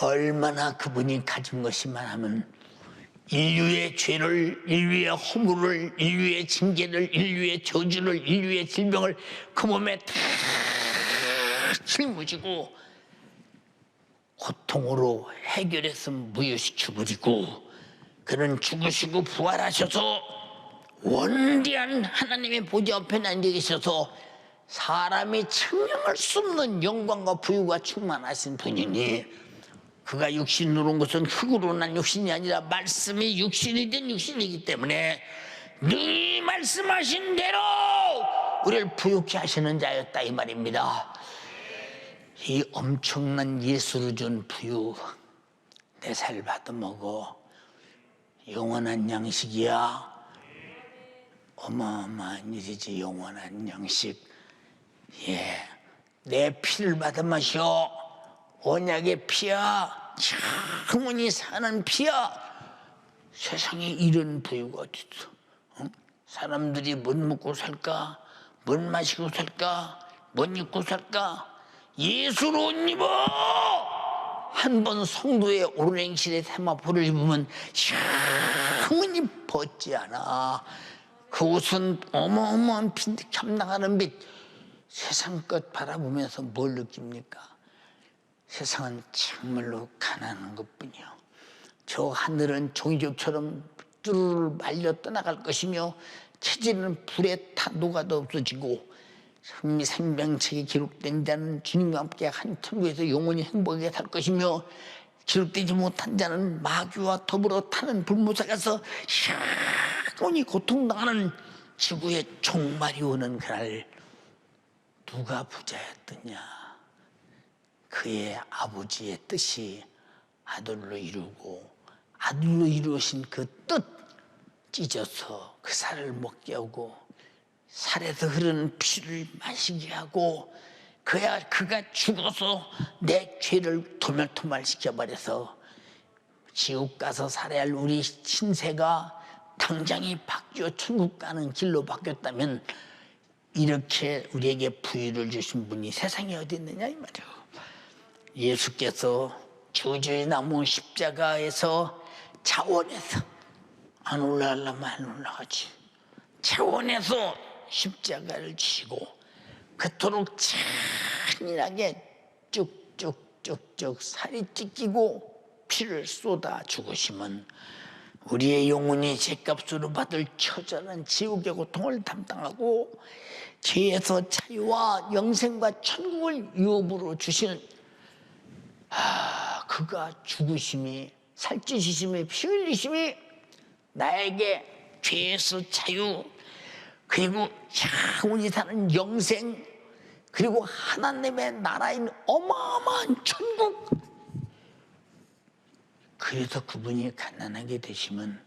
[SPEAKER 1] 얼마나 그분이 가진 것이만 하면 인류의 죄를, 인류의 허물을, 인류의 징계를, 인류의 저주를, 인류의 질병을 그 몸에 다 짊어지고 고통으로 해결해서 무효시켜버리고 그는 죽으시고 부활하셔서 원대한 하나님의 보좌 앞에 앉아 계셔서 사람이 측량할 수 없는 영광과 부유가 충만하신 분이니 그가 육신으로 온 것은 흙으로 난 육신이 아니라 말씀이 육신이 된 육신이기 때문에 네 말씀하신 대로 우리를 부유케 하시는 자였다 이 말입니다. 이 엄청난 예수를 준 부유 내 살 받아먹어 영원한 양식이야. 어마어마한 일이지 영원한 양식. 예, 내 피를 받아 마셔. 언약의 피야. 영원히 사는 피야. 세상에 이런 부유가 어디 있어? 응? 사람들이 못 먹고 살까? 뭘 마시고 살까? 뭘 입고 살까? 예수로 옷 입어! 한 번 성도의 오른행실에 세마포를 입으면 영원히 벗지 않아. 그 옷은 어마어마한 빛, 참나가는 빛. 세상 것 바라보면서 뭘 느낍니까? 세상은 정말로 가난한 것뿐이요. 저 하늘은 종이접처럼 뚜루루 말려 떠나갈 것이며 체질은 불에 타 녹아도 없어지고 생명책에 기록된 자는 주님과 함께 한 천국에서 영원히 행복하게 살 것이며 기록되지 못한 자는 마귀와 더불어 타는 불못에 가서 영원히 고통당하는 지구의 종말이 오는 그날 누가 부자였더냐? 그의 아버지의 뜻이 아들로 이루고 아들로 이루어진 그 뜻 찢어서 그 살을 먹게 하고 살에서 흐르는 피를 마시게 하고 그가 죽어서 내 죄를 도멸토말 시켜버려서 지옥 가서 살아야 할 우리 신세가 당장이 바뀌어 천국 가는 길로 바뀌었다면 이렇게 우리에게 부유를 주신 분이 세상에 어디 있느냐 이 말이에요. 예수께서 주주의 나무 십자가에서 차원에서 안 올라가려면 안 올라가지. 차원에서 십자가를 지고 그토록 잔인하게 쭉쭉쭉쭉 살이 찢기고 피를 쏟아 죽으시면 우리의 영혼이 죄값으로 받을 처절한 지옥의 고통을 담당하고 죄에서 자유와 영생과 천국을 유업으로 주시는 그가 죽으심이 살찌시심이 피 흘리심이 나에게 죄에서 자유 그리고 영원히 사는 영생 그리고 하나님의 나라인 어마어마한 천국. 그래서 그분이 가난하게 되시면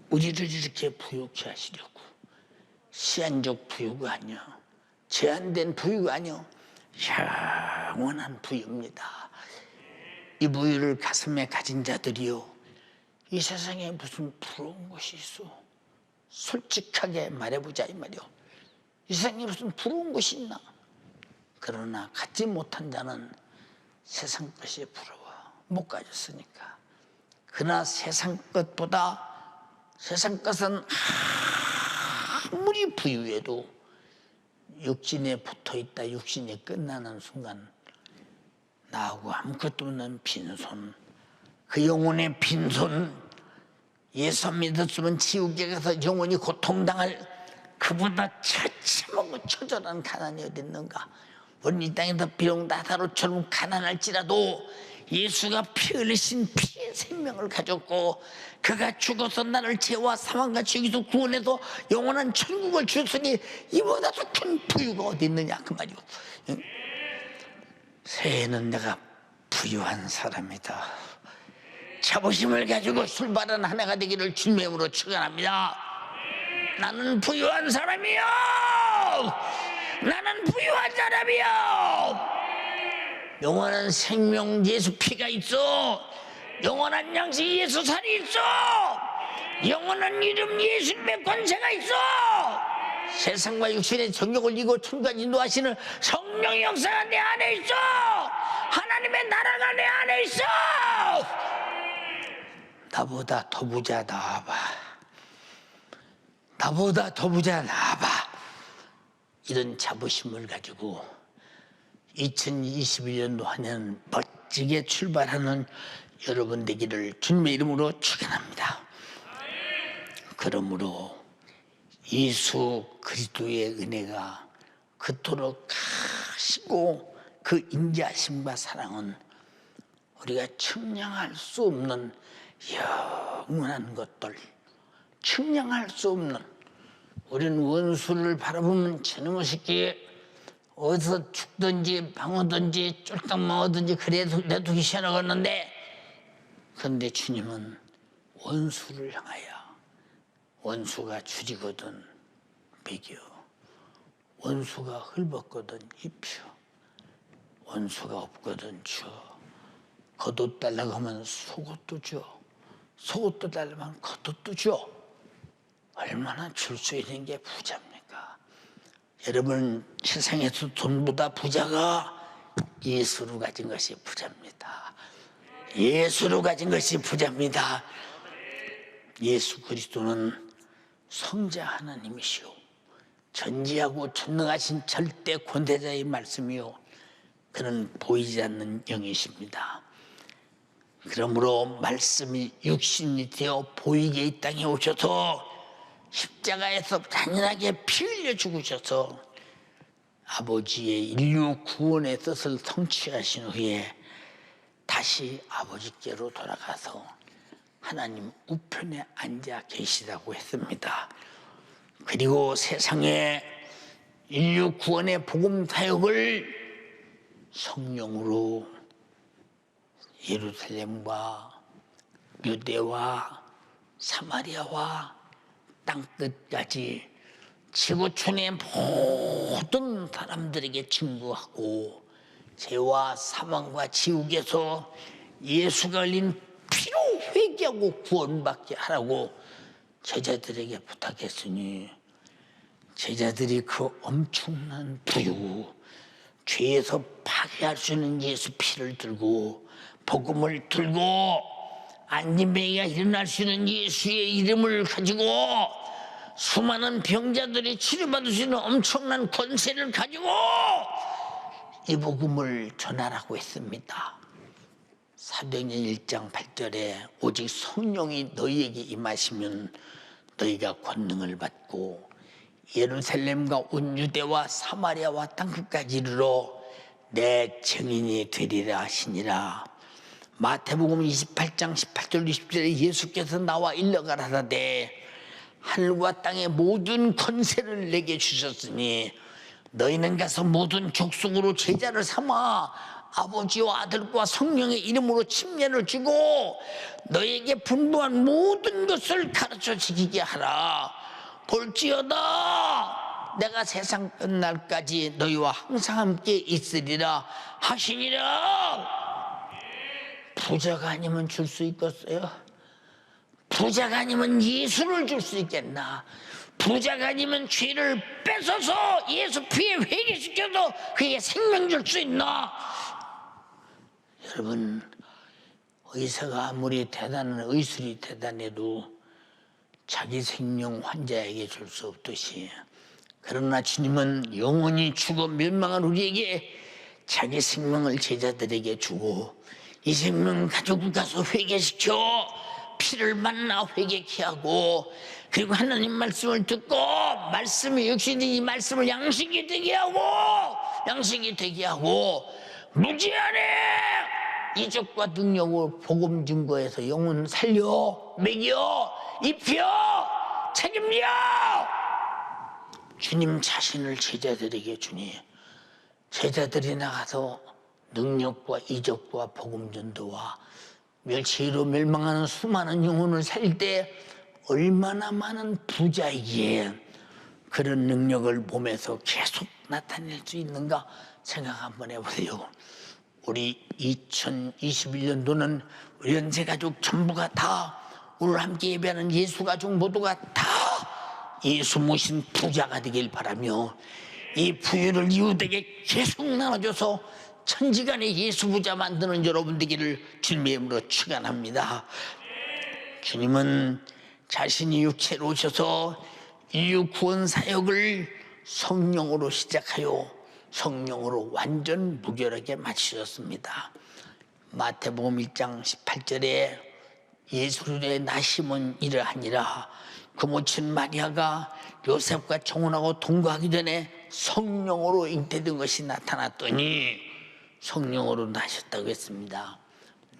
[SPEAKER 1] 우리를 이렇게 부유케 하시려고 시한적 부유가 아니야. 제한된 부유가 아니야. 영원한 부유입니다. 이 부유를 가슴에 가진 자들이요. 이 세상에 무슨 부러운 것이 있어. 솔직하게 말해보자 이 말이요. 이 세상에 무슨 부러운 것이 있나. 그러나 갖지 못한 자는 세상 것이 부러워. 못 가졌으니까. 그러나 세상 것보다 세상 것은 아무리 부유해도 육신에 붙어있다 육신이 끝나는 순간 나하고 아무것도 없는 빈손 그 영혼의 빈손 예수 믿었으면 지옥에 가서 영원히 고통당할 그보다 처참하고 처절한 가난이 어디 있는가. 우리 이 땅에서 비록 나사로처럼 가난할지라도 예수가 피 흘리신 피의 생명을 가졌고 그가 죽어서 나를 죄와 사망과 지옥에서 구원해서 영원한 천국을 주셨으니 이보다 더 큰 부유가 어디 있느냐 그 말이오. 새해는 내가 부유한 사람이다. 자부심을 가지고 출발한 한 해가 되기를 주님의 이름으로 축원합니다. 나는 부유한 사람이요. 나는 부유한 사람이요. 영원한 생명 예수 피가 있어. 영원한 양식 예수 살이 있어. 영원한 이름 예수님의 권세가 있어. 세상과 육신의 정욕을 이고 천국까지 인도하시는 성령의 역사가 내 안에 있어. 하나님의 나라가 내 안에 있어. 나보다 더 부자 나와봐. 나보다 더 부자 나와봐. 이런 자부심을 가지고 2021년도 한 해는 멋지게 출발하는 여러분 되기를 주님의 이름으로 축원합니다. 그러므로 예수 그리스도의 은혜가 그토록 크시고 그 인자하심과 사랑은 우리가 측량할 수 없는 영원한 것들, 측량할 수 없는. 우리는 원수를 바라보면 저놈의 새끼 어디서 죽든지 방어든지 쫄딱 먹어든지 그래도 내두기 시원하겠는데, 그런데 주님은 원수를 향하여 원수가 줄이거든 먹여, 원수가 헐벗거든 입혀, 원수가 없거든 줘. 겉옷 달라고 하면 속옷도 줘. 속옷도 달라고 하면 겉옷도 줘. 얼마나 줄 수 있는 게 부자입니까? 여러분, 세상에서 돈보다 부자가 예수로 가진 것이 부자입니다. 예수로 가진 것이 부자입니다. 예수 그리스도는 성자 하나님이시오, 전지하고 전능하신 절대 권세자의 말씀이요, 그는 보이지 않는 영이십니다. 그러므로 말씀이 육신이 되어 보이게 이 땅에 오셔서 십자가에서 잔인하게 피 흘려 죽으셔서 아버지의 인류 구원의 뜻을 성취하신 후에 다시 아버지께로 돌아가서 하나님 우편에 앉아 계시다고 했습니다. 그리고 세상에 인류 구원의 복음 사역을 성령으로 예루살렘과 유대와 사마리아와 땅끝까지 지구촌의 모든 사람들에게 증거하고 죄와 사망과 지옥에서 예수가 흘린 피로 회개하고 구원받게 하라고 제자들에게 부탁했으니, 제자들이 그 엄청난 부유, 죄에서 파괴할 수 있는 예수 피를 들고 복음을 들고 안진뱅이가 일어날 수 있는 예수의 이름을 가지고 수많은 병자들이 치료받을 수 있는 엄청난 권세를 가지고 이 복음을 전하라고 했습니다. 사도행전 1장 8절에 오직 성령이 너희에게 임하시면 너희가 권능을 받고 예루살렘과 온 유대와 사마리아와 땅끝까지 이르러 내 증인이 되리라 하시니라. 마태복음 28장 18절 20절에 예수께서 나와 일러가라 하되 하늘과 땅의 모든 권세를 내게 주셨으니 너희는 가서 모든 족속으로 제자를 삼아 아버지와 아들과 성령의 이름으로 침례를 주고 너희에게 분부한 모든 것을 가르쳐 지키게 하라. 볼지어다 내가 세상 끝날까지 너희와 항상 함께 있으리라 하시니라. 부자가 아니면 줄 수 있겠어요? 부자가 아니면 예수를 줄 수 있겠나? 부자가 아니면 죄를 뺏어서 예수 피에 회개시켜서 그에게 생명 줄 수 있나? 여러분, 의사가 아무리 대단한 의술이 대단해도 자기 생명 환자에게 줄 수 없듯이, 그러나 주님은 영원히 죽어 멸망한 우리에게 자기 생명을 제자들에게 주고 이 생명 가지고 가서 회개시켜 피를 만나 회개케 하고, 그리고 하나님 말씀을 듣고 말씀이 역시 이 말씀을 양식이 되게 하고 무지하네 이적과 능력으로 복음 증거해서 영혼 살려 먹여 입혀 책임져. 주님 자신을 제자들에게 주니 제자들이 나가서 능력과 이적과 복음 전도와 멸치로 멸망하는 수많은 영혼을 살릴 때 얼마나 많은 부자에게 그런 능력을 몸에서 계속 나타낼 수 있는가 생각 한번 해보세요. 우리 2021년도는 우리 연세가족 전부가 다 오늘 함께 예배하는 예수가족 모두가 다 예수 모신 부자가 되길 바라며 이 부유를 이웃에게 계속 나눠줘서 천지간에 예수 부자 만드는 여러분 되기를 주님의 이름으로 축원합니다. 주님은 자신이 육체로 오셔서 인류 구원 사역을 성령으로 시작하여 성령으로 완전 무결하게 마치셨습니다. 마태복음 1장 18절에 예수의 나심은 이러하니라. 그 모친 마리아가 요셉과 청혼하고 동거하기 전에 성령으로 잉태된 것이 나타났더니 성령으로 나셨다고 했습니다.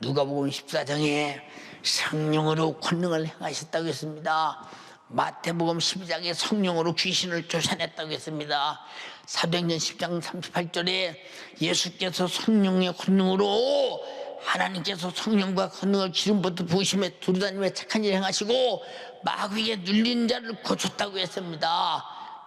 [SPEAKER 1] 누가복음 14장에 성령으로 권능을 행하셨다고 했습니다. 마태복음 12장에 성령으로 귀신을 쫓아냈다고 했습니다. 사도행전 10장 38절에 예수께서 성령의 권능으로 하나님께서 성령과 권능을 기름부터 부으심에 두루다니며 착한 일 행하시고 마귀에 눌린 자를 고쳤다고 했습니다.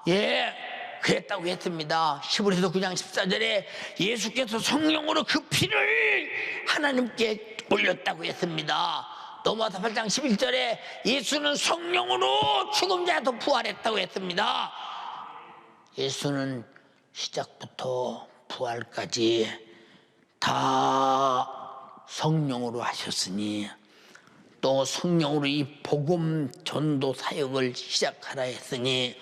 [SPEAKER 1] 예, 그랬다고 했습니다. 히브리서 9장 14절에 예수께서 성령으로 그 피를 하나님께 올렸다고 했습니다. 로마서 8장 11절에 예수는 성령으로 죽은 자도 부활했다고 했습니다. 예수는 시작부터 부활까지 다 성령으로 하셨으니 또 성령으로 이 복음 전도 사역을 시작하라 했으니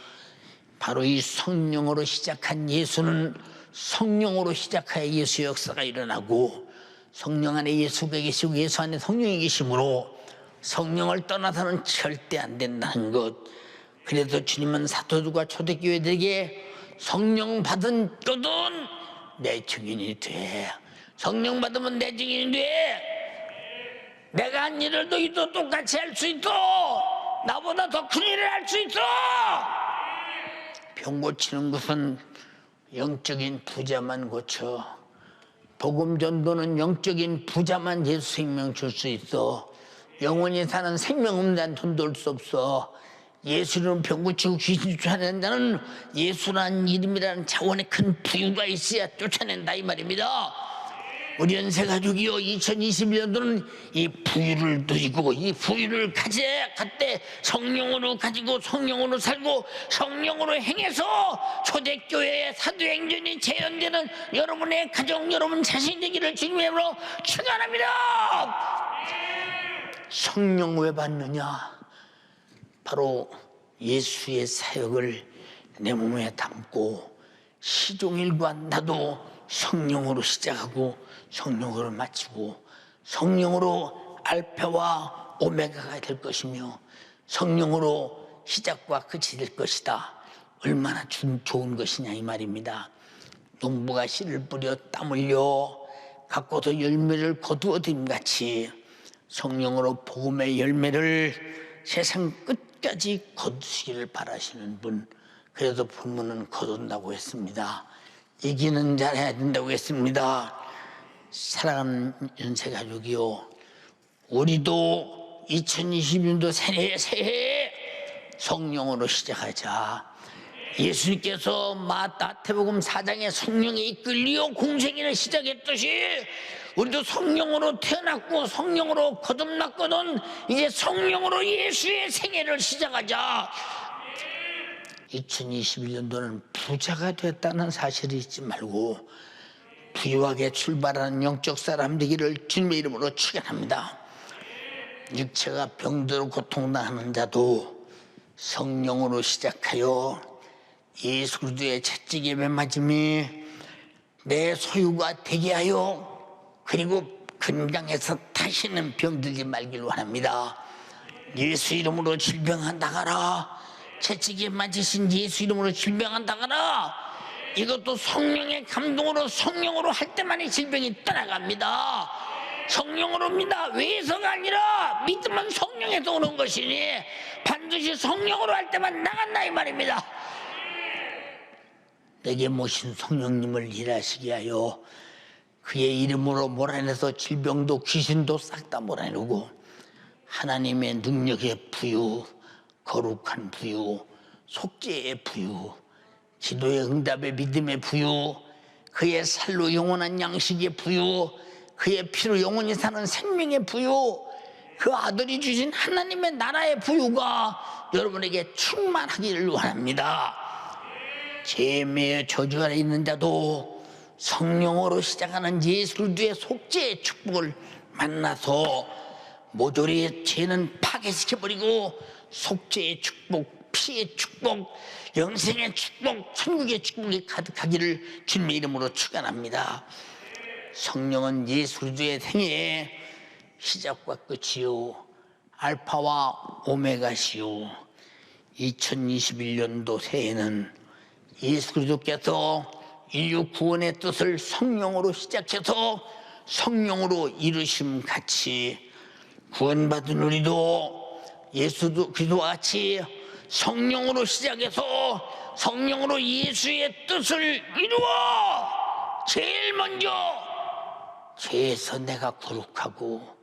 [SPEAKER 1] 바로 이 성령으로 시작한 예수는 성령으로 시작하여 예수 역사가 일어나고 성령 안에 예수가 계시고 예수 안에 성령이 계시므로 성령을 떠나서는 절대 안 된다는 것. 그래서 주님은 사도들과 초대교회들에게 성령 받은 거든 내 증인이 돼. 성령 받으면 내 증인이 돼. 내가 한 일을 너희도 똑같이 할 수 있어. 나보다 더 큰 일을 할 수 있어. 병 고치는 것은 영적인 부자만 고쳐. 복음 전도는 영적인 부자만 예수 생명 줄 수 있어. 영원히 사는 생명 없는 자는 돈 벌 수 없어. 예수는 병 고치고 귀신 쫓아내는 자는 예수라는 이름이라는 차원의 큰 부유가 있어야 쫓아낸다 이 말입니다. 우리 연세가족이요 2021년도는 이 부유를 누리고 이 부유를 갖때 성령으로 가지고 성령으로 살고 성령으로 행해서 초대교회의 사도행전이 재현되는 여러분의 가정 여러분 자신 되기를 주님으로 축원합니다. 성령 왜 받느냐? 바로 예수의 사역을 내 몸에 담고 시종일관 나도 성령으로 시작하고 성령으로 마치고 성령으로 알파와 오메가가 될 것이며 성령으로 시작과 끝이 될 것이다. 얼마나 좋은 것이냐 이 말입니다. 농부가 씨를 뿌려 땀 흘려 갖고서 열매를 거두어들임같이 성령으로 복음의 열매를 세상 끝까지 거두시기를 바라시는 분. 그래서 본문은 거둔다고 했습니다. 이기는 잘 해야 된다고 했습니다. 사랑하는 연세가족이요, 우리도 2020년도 새해 성령으로 시작하자. 예수님께서 마태복음 4장에 성령에 이끌려 공생애를 시작했듯이 우리도 성령으로 태어났고 성령으로 거듭났거든. 이제 성령으로 예수의 생애를 시작하자. 2021년도는 부자가 됐다는 사실을 잊지 말고 부유하게 출발하는 영적 사람 되기를 주님의 이름으로 축원합니다. 육체가 병들어 고통당하는 자도 성령으로 시작하여 예수 그리스도의 채찍에 매맞음이 내 소유가 되게 하여 그리고 건강해서 다시는 병들지 말기를 원합니다. 예수 이름으로 질병한 나가라. 채찍에 맞으신 예수 이름으로 질병한 나가라. 이것도 성령의 감동으로 성령으로 할 때만이 질병이 떠나갑니다. 성령으로입니다. 외에서가 아니라 믿으면 성령에서 오는 것이니 반드시 성령으로 할 때만 나간다 이 말입니다. 내게 모신 성령님을 일하시게 하여 그의 이름으로 몰아내서 질병도 귀신도 싹 다 몰아내고 하나님의 능력의 부유, 거룩한 부유, 속죄의 부유, 기도의 응답의 믿음의 부유, 그의 살로 영원한 양식의 부유, 그의 피로 영원히 사는 생명의 부유, 그 아들이 주신 하나님의 나라의 부유가 여러분에게 충만하기를 원합니다. 죄의 저주 아래 있는 자도 성령으로 시작하는 예수 그리스도의 속죄의 축복을 만나서 모조리 죄는 파괴시켜버리고 속죄의 축복, 피의 축복, 영생의 축복, 천국의 축복이 가득하기를 주님의 이름으로 축원합니다. 성령은 예수 그리스도의 생애의 시작과 끝이요 알파와 오메가시요 2021년도 새해에는 예수 그리스도께서 인류 구원의 뜻을 성령으로 시작해서 성령으로 이루심 같이 구원받은 우리도 예수 그리스도와 같이 성령으로 시작해서 성령으로 예수의 뜻을 이루어 제일 먼저 죄에서 내가 거룩하고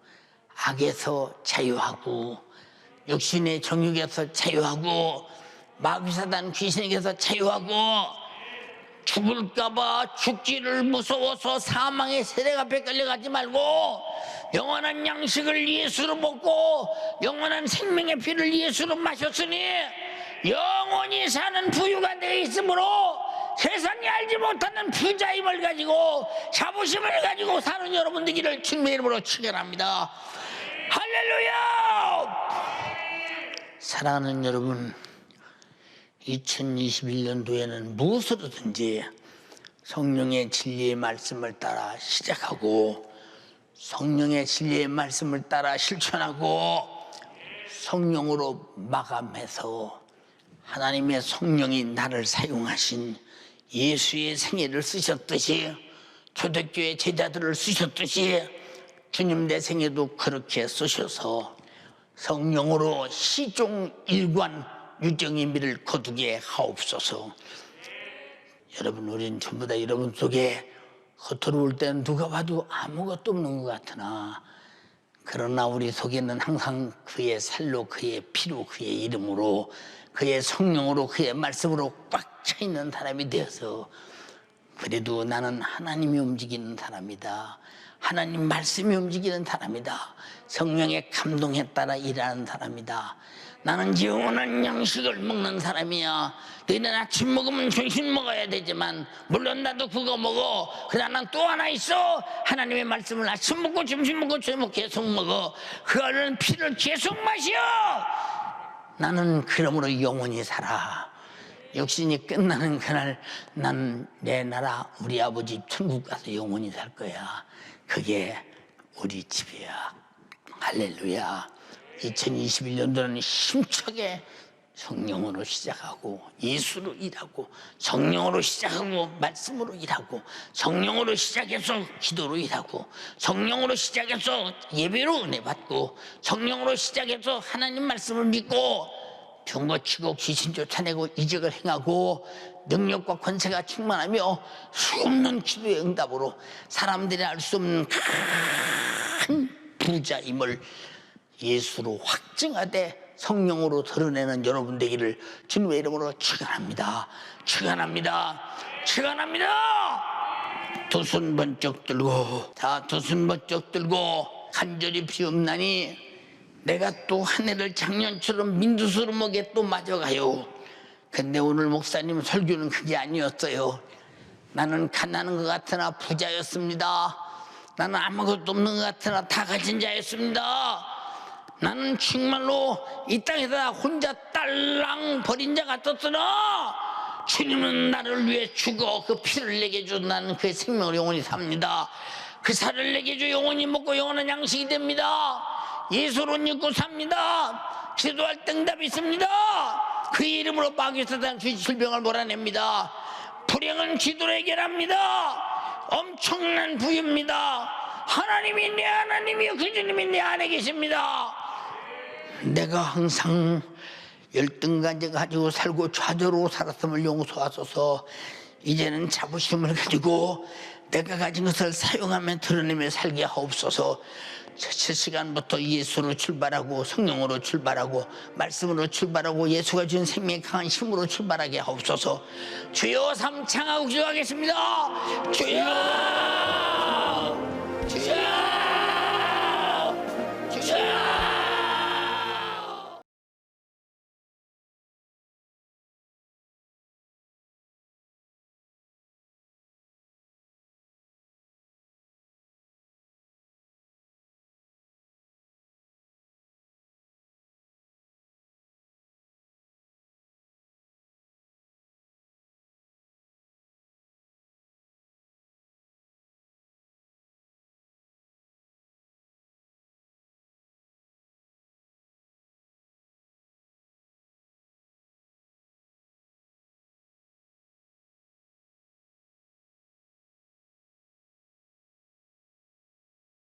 [SPEAKER 1] 악에서 자유하고 육신의 정욕에서 자유하고 마귀사단 귀신에게서 자유하고 죽을까봐 죽기를 무서워서 사망의 세력 앞에 끌려가지 말고 영원한 양식을 예수로 먹고 영원한 생명의 피를 예수로 마셨으니 영원히 사는 부유가 되어 있으므로 세상이 알지 못하는 부자임을 가지고 자부심을 가지고 사는 여러분 되기를 주님의 이름으로 축원합니다. 할렐루야. 사랑하는 여러분, 2021년도에는 무엇으로든지 성령의 진리의 말씀을 따라 시작하고 성령의 진리의 말씀을 따라 실천하고 성령으로 마감해서 하나님의 성령이 나를 사용하신 예수의 생애를 쓰셨듯이 초대교회 제자들을 쓰셨듯이 주님 내 생애도 그렇게 쓰셔서 성령으로 시종 일관 유정의 미를 거두게 하옵소서. 여러분, 우린 전부 다 여러분 속에 겉으로 볼 때는 누가 봐도 아무것도 없는 것 같으나 그러나 우리 속에는 항상 그의 살로 그의 피로 그의 이름으로 그의 성령으로 그의 말씀으로 꽉 차 있는 사람이 되어서 그래도 나는 하나님이 움직이는 사람이다. 하나님 말씀이 움직이는 사람이다. 성령의 감동에 따라 일하는 사람이다. 나는 영원한 양식을 먹는 사람이야. 너희는 아침 먹으면 점심 먹어야 되지만 물론 나도 그거 먹어. 그러나 난 또 하나 있어. 하나님의 말씀을 아침 먹고 점심 먹고 저녁 먹고 계속 먹어. 그거는 피를 계속 마셔. 나는 그러므로 영원히 살아. 육신이 끝나는 그날 난 내 나라 우리 아버지 천국 가서 영원히 살 거야. 그게 우리 집이야. 할렐루야. 2021년도는 힘차게 성령으로 시작하고 예수로 일하고 성령으로 시작하고 말씀으로 일하고 성령으로 시작해서 기도로 일하고 성령으로 시작해서 예배로 은혜 받고 성령으로 시작해서 하나님 말씀을 믿고 병고치고 귀신 쫓아내고 이적을 행하고 능력과 권세가 충만하며 수없는 기도의 응답으로 사람들이 알 수 없는 큰 부자임을 예수로 확증하되 성령으로 드러내는 여러분 되기를 주님의 이름으로 축원합니다. 축원합니다. 축원합니다. 두 손 번쩍 들고, 자, 두 손 번쩍 들고 간절히 비옵나니 내가 또 한 해를 작년처럼 민두수름하게 또 맞아가요. 근데 오늘 목사님 설교는 그게 아니었어요. 나는 가난한 것 같으나 부자였습니다. 나는 아무것도 없는 것 같으나 다 가진 자였습니다. 나는 정말로 이 땅에서 혼자 딸랑 버린 자 같았으나 주님은 나를 위해 죽어 그 피를 내게 줘 나는 그의 생명을 영원히 삽니다. 그 살을 내게 줘 영원히 먹고 영원한 양식이 됩니다. 예수로 믿고 삽니다. 기도할 때 응답이 있습니다. 그의 이름으로 마귀 사단 질병을 몰아냅니다. 불행은 기도로 해결합니다. 엄청난 부유입니다. 하나님이 내 하나님이요 그 주님이 내 안에 계십니다. 내가 항상 열등간제 가지고 살고 좌절로 살았음을 용서하소서. 이제는 자부심을 가지고 내가 가진 것을 사용하며 드러내며 살게 하옵소서. 첫 시간부터 예수로 출발하고 성령으로 출발하고 말씀으로 출발하고 예수가 준 생명의 강한 힘으로 출발하게 하옵소서. 주여 삼창하고 기도하겠습니다. 주여.